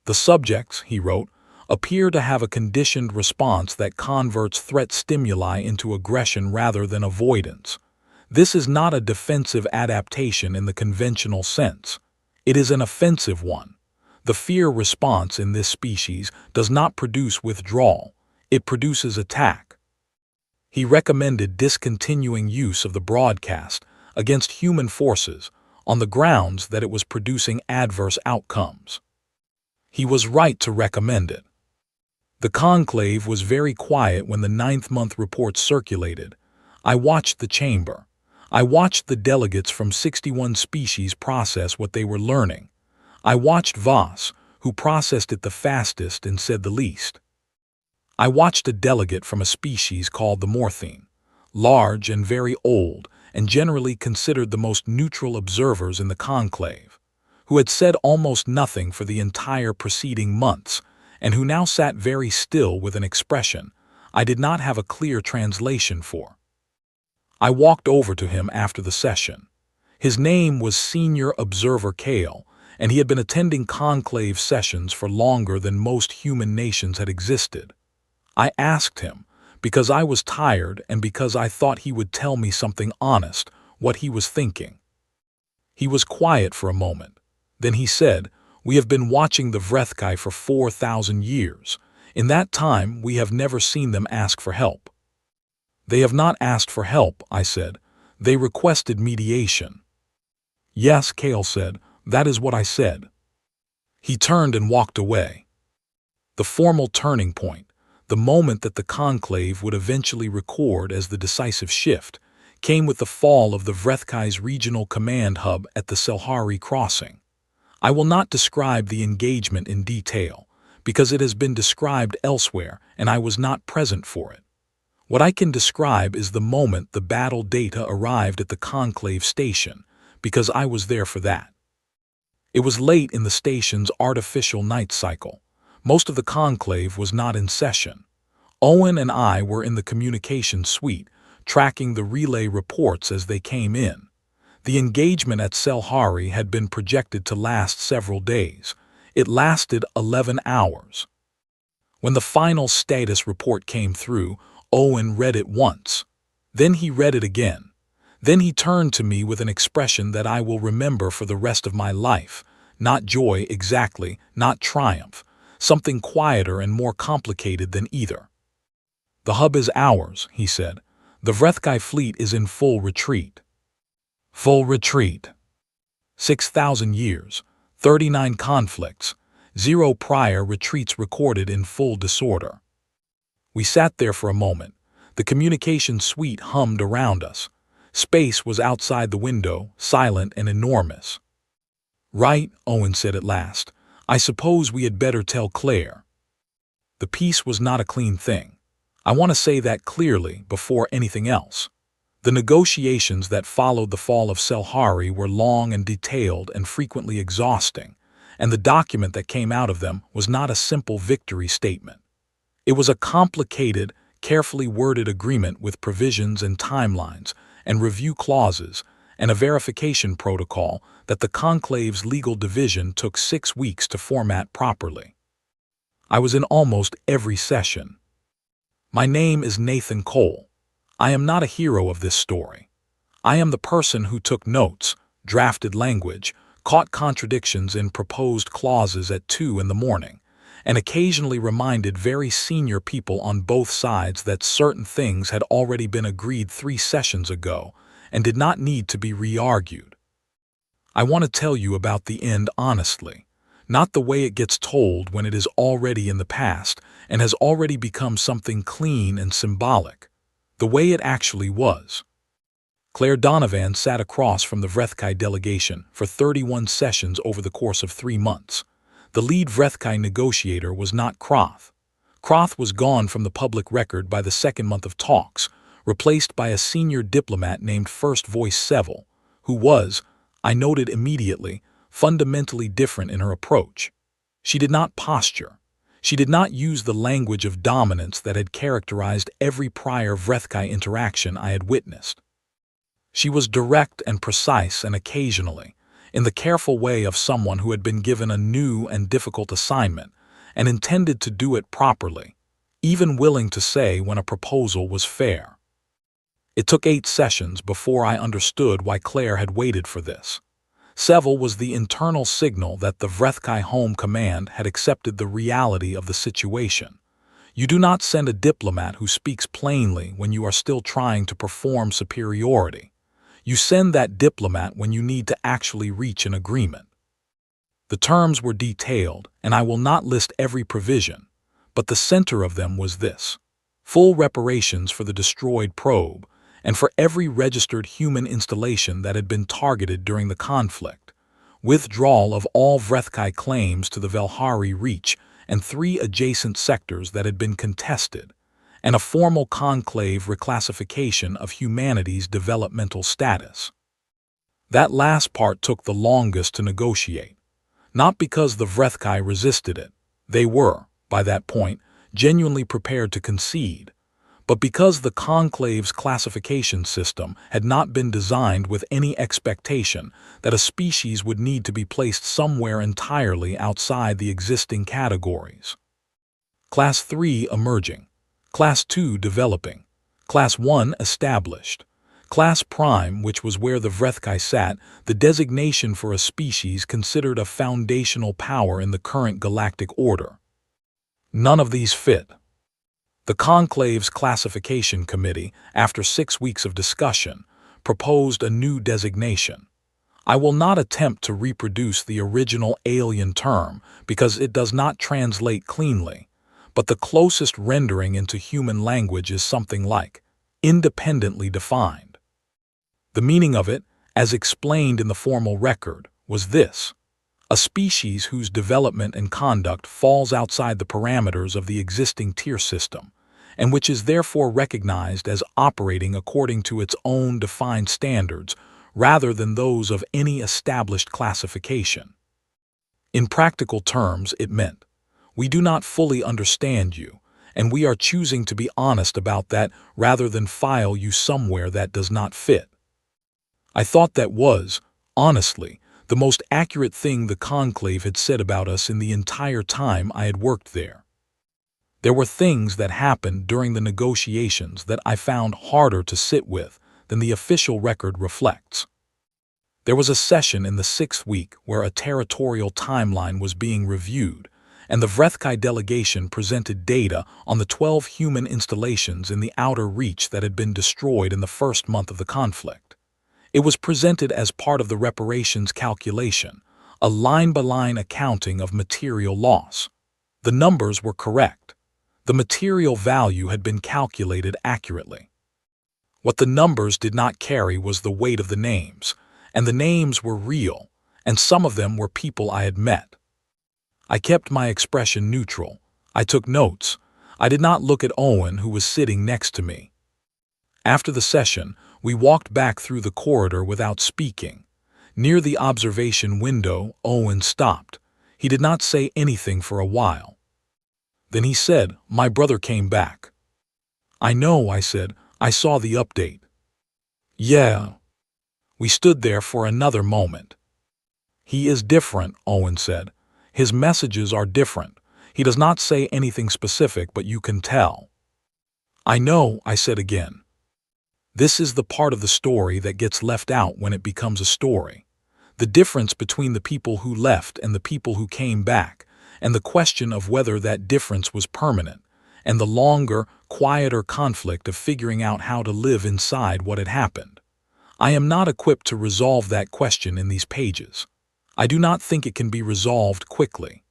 "The subjects," he wrote, "appear to have a conditioned response that converts threat stimuli into aggression rather than avoidance. This is not a defensive adaptation in the conventional sense. It is an offensive one. The fear response in this species does not produce withdrawal, it produces attack. He recommended discontinuing use of the broadcast against human forces on the grounds that it was producing adverse outcomes. He was right to recommend it. The conclave was very quiet when the 9th-month report circulated. I watched the chamber. I watched the delegates from 61 species process what they were learning. I watched Voss, who processed it the fastest and said the least. I watched a delegate from a species called the Morthine, large and very old, and generally considered the most neutral observers in the conclave, who had said almost nothing for the entire preceding months, and who now sat very still with an expression I did not have a clear translation for. I walked over to him after the session. His name was Senior Observer Kale, and he had been attending conclave sessions for longer than most human nations had existed. I asked him, because I was tired and because I thought he would tell me something honest, what he was thinking. He was quiet for a moment. Then he said, "We have been watching the Vrethkai for 4,000 years. In that time, we have never seen them ask for help." "They have not asked for help," I said. "They requested mediation." "Yes," Kale said, "that is what I said." He turned and walked away. The formal turning point, the moment that the conclave would eventually record as the decisive shift, came with the fall of the Vrethkai's regional command hub at the Selhari crossing. I will not describe the engagement in detail, because it has been described elsewhere and I was not present for it. What I can describe is the moment the battle data arrived at the conclave station, because I was there for that. It was late in the station's artificial night cycle. Most of the conclave was not in session. Owen and I were in the communication suite, tracking the relay reports as they came in. The engagement at Selhari had been projected to last several days. It lasted 11 hours. When the final status report came through, Owen read it once. Then he read it again. Then he turned to me with an expression that I will remember for the rest of my life. Not joy exactly, not triumph. Something quieter and more complicated than either. "The hub is ours," he said. "The Vrethkai fleet is in full retreat." Full retreat. 6,000 years, 39 conflicts, 0 prior retreats recorded in full disorder. We sat there for a moment. The communication suite hummed around us. Space was outside the window, silent and enormous. "Right," Owen said at last. "I suppose we had better tell Claire." The peace was not a clean thing. I want to say that clearly before anything else. The negotiations that followed the fall of Selhari were long and detailed and frequently exhausting, and the document that came out of them was not a simple victory statement. It was a complicated, carefully worded agreement with provisions and timelines and review clauses and a verification protocol that the conclave's legal division took 6 weeks to format properly. I was in almost every session. My name is Nathan Cole. I am not a hero of this story. I am the person who took notes, drafted language, caught contradictions in proposed clauses at 2 in the morning, and occasionally reminded very senior people on both sides that certain things had already been agreed 3 sessions ago and did not need to be re-argued. I want to tell you about the end honestly, not the way it gets told when it is already in the past and has already become something clean and symbolic, the way it actually was. Claire Donovan sat across from the Vrethkai delegation for 31 sessions over the course of 3 months. The lead Vrethkai negotiator was not Kroth. Kroth was gone from the public record by the 2nd month of talks, replaced by a senior diplomat named First Voice Seville, who was, I noted immediately, fundamentally different in her approach. She did not posture. She did not use the language of dominance that had characterized every prior Vrethkai interaction I had witnessed. She was direct and precise and occasionally, in the careful way of someone who had been given a new and difficult assignment and intended to do it properly, even willing to say when a proposal was fair. It took 8 sessions before I understood why Claire had waited for this. Seville was the internal signal that the Vrethkai Home Command had accepted the reality of the situation. You do not send a diplomat who speaks plainly when you are still trying to perform superiority. You send that diplomat when you need to actually reach an agreement. The terms were detailed, and I will not list every provision, but the center of them was this: full reparations for the destroyed probe, and for every registered human installation that had been targeted during the conflict, withdrawal of all Vrethkai claims to the Velhari Reach and 3 adjacent sectors that had been contested, and a formal conclave reclassification of humanity's developmental status. That last part took the longest to negotiate. Not because the Vrethkai resisted it, they were, by that point, genuinely prepared to concede, but because the conclave's classification system had not been designed with any expectation that a species would need to be placed somewhere entirely outside the existing categories. Class 3 emerging, Class 2 developing, Class 1 established. Class Prime, which was where the Vrethkai sat, the designation for a species considered a foundational power in the current galactic order. None of these fit. The Conclave's Classification Committee, after 6 weeks of discussion, proposed a new designation. I will not attempt to reproduce the original alien term because it does not translate cleanly, but the closest rendering into human language is something like independently defined. The meaning of it, as explained in the formal record, was this: a species whose development and conduct falls outside the parameters of the existing tier system, and which is therefore recognized as operating according to its own defined standards rather than those of any established classification. In practical terms, it meant, we do not fully understand you, and we are choosing to be honest about that rather than file you somewhere that does not fit. I thought that was, honestly, the most accurate thing the Conclave had said about us in the entire time I had worked there. There were things that happened during the negotiations that I found harder to sit with than the official record reflects. There was a session in the 6th week where a territorial timeline was being reviewed, and the Vrethkai delegation presented data on the 12 human installations in the outer reach that had been destroyed in the first month of the conflict. It was presented as part of the reparations calculation, a line-by-line accounting of material loss. The numbers were correct. The material value had been calculated accurately. What the numbers did not carry was the weight of the names, and the names were real, and some of them were people I had met. I kept my expression neutral. I took notes. I did not look at Owen, who was sitting next to me. After the session, we walked back through the corridor without speaking. Near the observation window, Owen stopped. He did not say anything for a while. Then he said, "My brother came back." "I know," I said. "I saw the update." "Yeah." We stood there for another moment. "He is different," Owen said. "His messages are different. He does not say anything specific, but you can tell." "I know," I said again. This is the part of the story that gets left out when it becomes a story. The difference between the people who left and the people who came back, and the question of whether that difference was permanent, and the longer, quieter conflict of figuring out how to live inside what had happened. I am not equipped to resolve that question in these pages. I do not think it can be resolved quickly.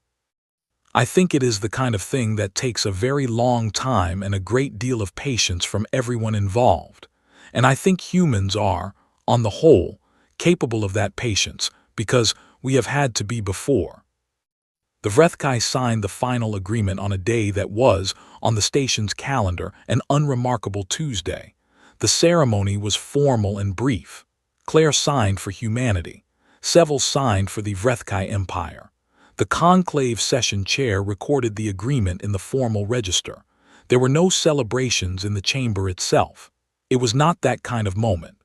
I think it is the kind of thing that takes a very long time and a great deal of patience from everyone involved. And I think humans are, on the whole, capable of that patience because we have had to be before. The Vrethkai signed the final agreement on a day that was, on the station's calendar, an unremarkable Tuesday. The ceremony was formal and brief. Claire signed for humanity. Seville signed for the Vrethkai Empire. The conclave session chair recorded the agreement in the formal register. There were no celebrations in the chamber itself. It was not that kind of moment.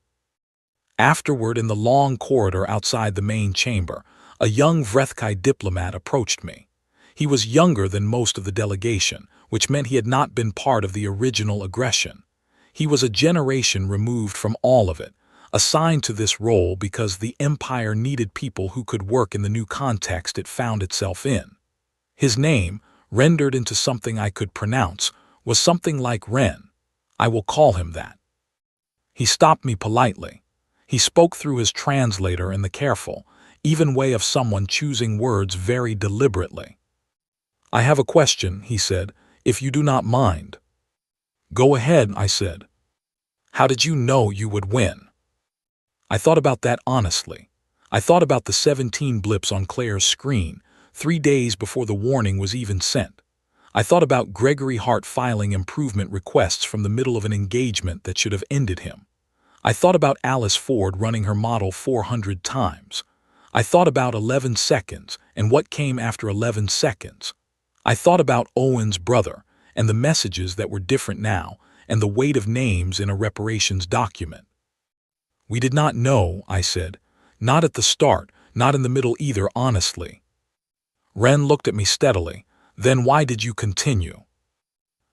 Afterward, in the long corridor outside the main chamber, a young Vrethkai diplomat approached me. He was younger than most of the delegation, which meant he had not been part of the original aggression. He was a generation removed from all of it, assigned to this role because the Empire needed people who could work in the new context it found itself in. His name, rendered into something I could pronounce, was something like Ren. I will call him that. He stopped me politely. He spoke through his translator in the careful, even way of someone choosing words very deliberately. "I have a question," he said, "if you do not mind." "Go ahead," I said. "How did you know you would win?" I thought about that honestly. I thought about the 17 blips on Claire's screen, 3 days before the warning was even sent. I thought about Gregory Hart filing improvement requests from the middle of an engagement that should have ended him. I thought about Alice Ford running her model 400 times. I thought about 11 seconds and what came after 11 seconds. I thought about Owen's brother and the messages that were different now and the weight of names in a reparations document. "We did not know," I said. "Not at the start, not in the middle either, honestly." Ren looked at me steadily. "Then why did you continue?"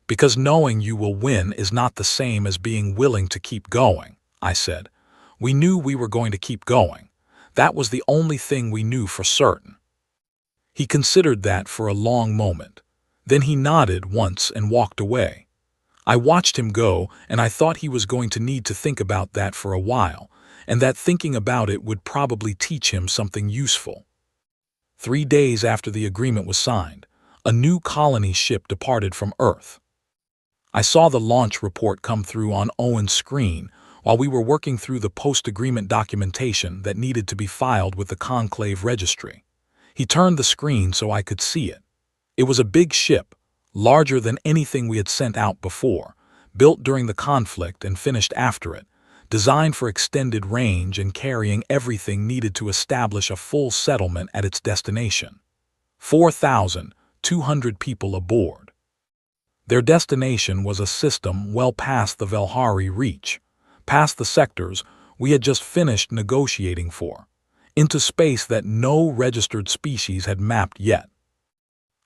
"Because knowing you will win is not the same as being willing to keep going," I said. "We knew we were going to keep going. That was the only thing we knew for certain." He considered that for a long moment. Then he nodded once and walked away. I watched him go, and I thought he was going to need to think about that for a while, and that thinking about it would probably teach him something useful. 3 days after the agreement was signed, a new colony ship departed from Earth. I saw the launch report come through on Owen's screen while we were working through the post-agreement documentation that needed to be filed with the Conclave Registry. He turned the screen so I could see it. It was a big ship, larger than anything we had sent out before, built during the conflict and finished after it, designed for extended range and carrying everything needed to establish a full settlement at its destination. 4,200 people aboard. Their destination was a system well past the Velhari reach, past the sectors we had just finished negotiating for, into space that no registered species had mapped yet.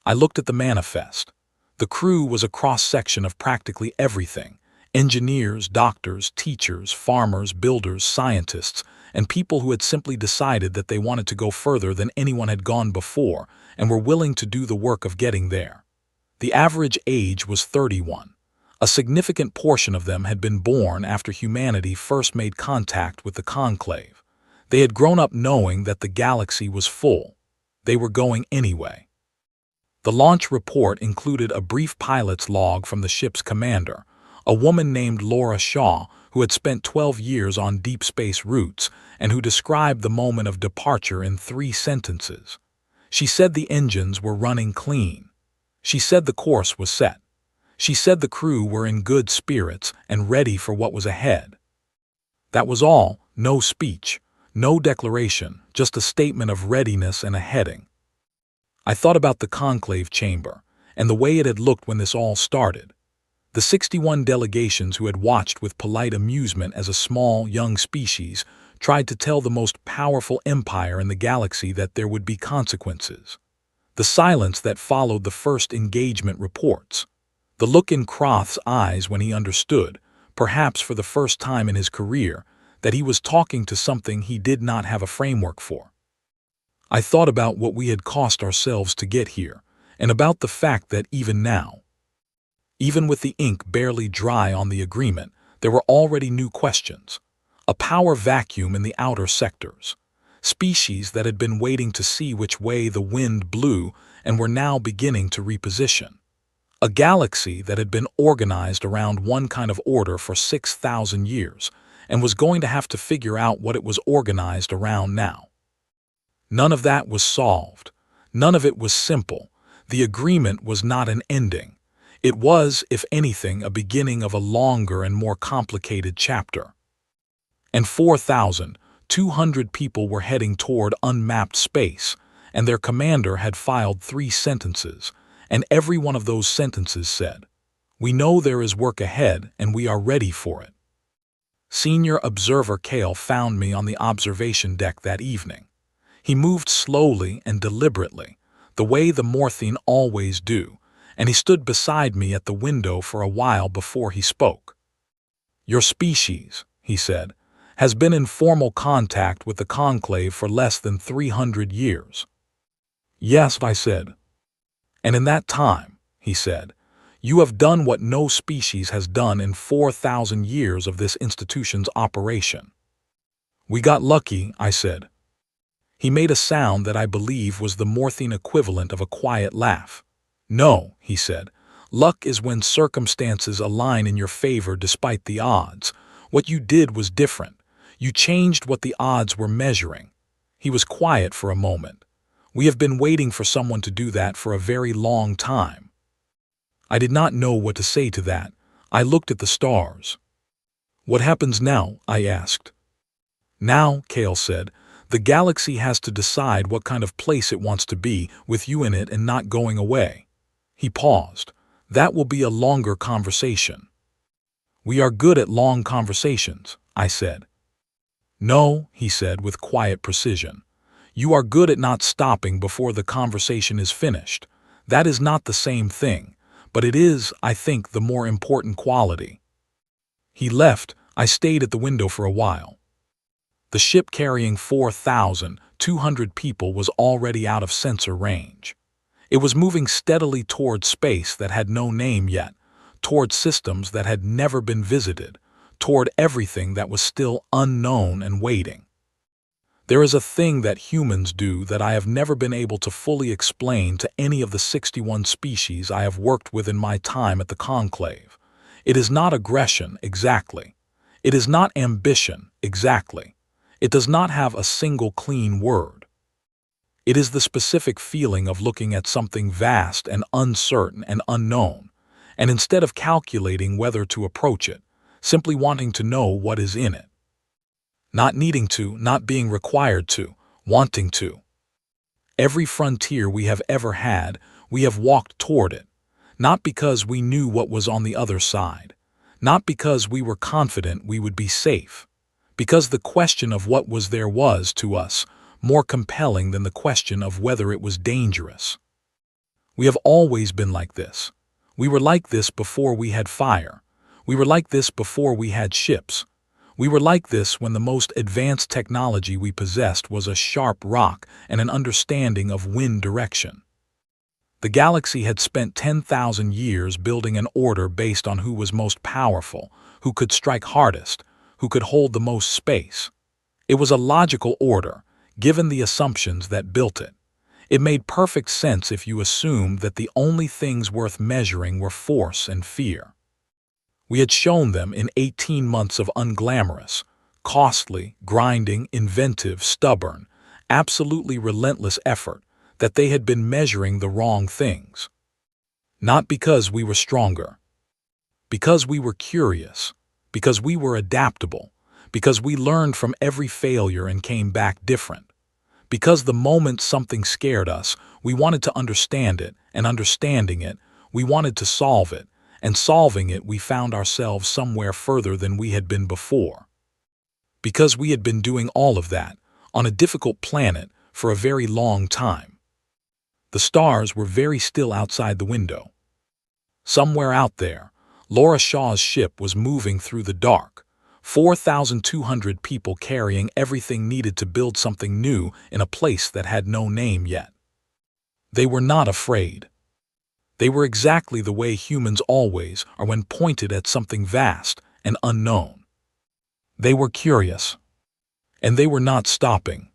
I looked at the manifest. The crew was a cross-section of practically everything: engineers, doctors, teachers, farmers, builders, scientists, and people who had simply decided that they wanted to go further than anyone had gone before and were willing to do the work of getting there. The average age was 31. A significant portion of them had been born after humanity first made contact with the Conclave. They had grown up knowing that the galaxy was full. They were going anyway. The launch report included a brief pilot's log from the ship's commander, a woman named Laura Shaw who had spent 12 years on deep space routes and who described the moment of departure in 3 sentences. She said the engines were running clean. She said the course was set. She said the crew were in good spirits and ready for what was ahead. That was all. No speech, no declaration, just a statement of readiness and a heading. I thought about the conclave chamber and the way it had looked when this all started. The 61 delegations who had watched with polite amusement as a small, young species tried to tell the most powerful empire in the galaxy that there would be consequences. The silence that followed the first engagement reports. The look in Kroth's eyes when he understood, perhaps for the first time in his career, that he was talking to something he did not have a framework for. I thought about what we had cost ourselves to get here, and about the fact that even now, even with the ink barely dry on the agreement, there were already new questions. A power vacuum in the outer sectors. Species that had been waiting to see which way the wind blew and were now beginning to reposition. A galaxy that had been organized around one kind of order for 6,000 years and was going to have to figure out what it was organized around now. None of that was solved. None of it was simple. The agreement was not an ending. It was, if anything, a beginning of a longer and more complicated chapter. And 4,200 people were heading toward unmapped space, and their commander had filed 3 sentences, and every one of those sentences said, "We know there is work ahead, and we are ready for it." Senior Observer Kale found me on the observation deck that evening. He moved slowly and deliberately, the way the Morthine always do, and he stood beside me at the window for a while before he spoke. "Your species," he said, has been in formal contact with the conclave for less than 300 years. Yes, I said. And in that time, he said, you have done what no species has done in 4,000 years of this institution's operation. We got lucky, I said. He made a sound that I believe was the morphine equivalent of a quiet laugh. No, he said. Luck is when circumstances align in your favor despite the odds. What you did was different. You changed what the odds were measuring. He was quiet for a moment. We have been waiting for someone to do that for a very long time. I did not know what to say to that. I looked at the stars. What happens now? I asked. Now, Cale said, the galaxy has to decide what kind of place it wants to be, with you in it and not going away. He paused. That will be a longer conversation. We are good at long conversations, I said. No, he said with quiet precision. You are good at not stopping before the conversation is finished. That is not the same thing, but it is, I think, the more important quality. He left. I stayed at the window for a while. The ship carrying 4,200 people was already out of sensor range. It was moving steadily toward space that had no name yet, toward systems that had never been visited, toward everything that was still unknown and waiting. There is a thing that humans do that I have never been able to fully explain to any of the 61 species I have worked with in my time at the Conclave. It is not aggression, exactly. It is not ambition, exactly. It does not have a single clean word. It is the specific feeling of looking at something vast and uncertain and unknown, and instead of calculating whether to approach it, simply wanting to know what is in it. Not needing to, not being required to, wanting to. Every frontier we have ever had, we have walked toward it, not because we knew what was on the other side, not because we were confident we would be safe, because the question of what was there was, to us, more compelling than the question of whether it was dangerous. We have always been like this. We were like this before we had fire. We were like this before we had ships. We were like this when the most advanced technology we possessed was a sharp rock and an understanding of wind direction. The galaxy had spent 10,000 years building an order based on who was most powerful, who could strike hardest, who could hold the most space. It was a logical order, given the assumptions that built it. It made perfect sense if you assumed that the only things worth measuring were force and fear. We had shown them in 18 months of unglamorous, costly, grinding, inventive, stubborn, absolutely relentless effort that they had been measuring the wrong things. Not because we were stronger. Because we were curious. Because we were adaptable. Because we learned from every failure and came back different. Because the moment something scared us, we wanted to understand it, and understanding it, we wanted to solve it. And solving it, we found ourselves somewhere further than we had been before. Because we had been doing all of that, on a difficult planet, for a very long time. The stars were very still outside the window. Somewhere out there, Laura Shaw's ship was moving through the dark, 4,200 people carrying everything needed to build something new in a place that had no name yet. They were not afraid. They were exactly the way humans always are when pointed at something vast and unknown. They were curious. And they were not stopping.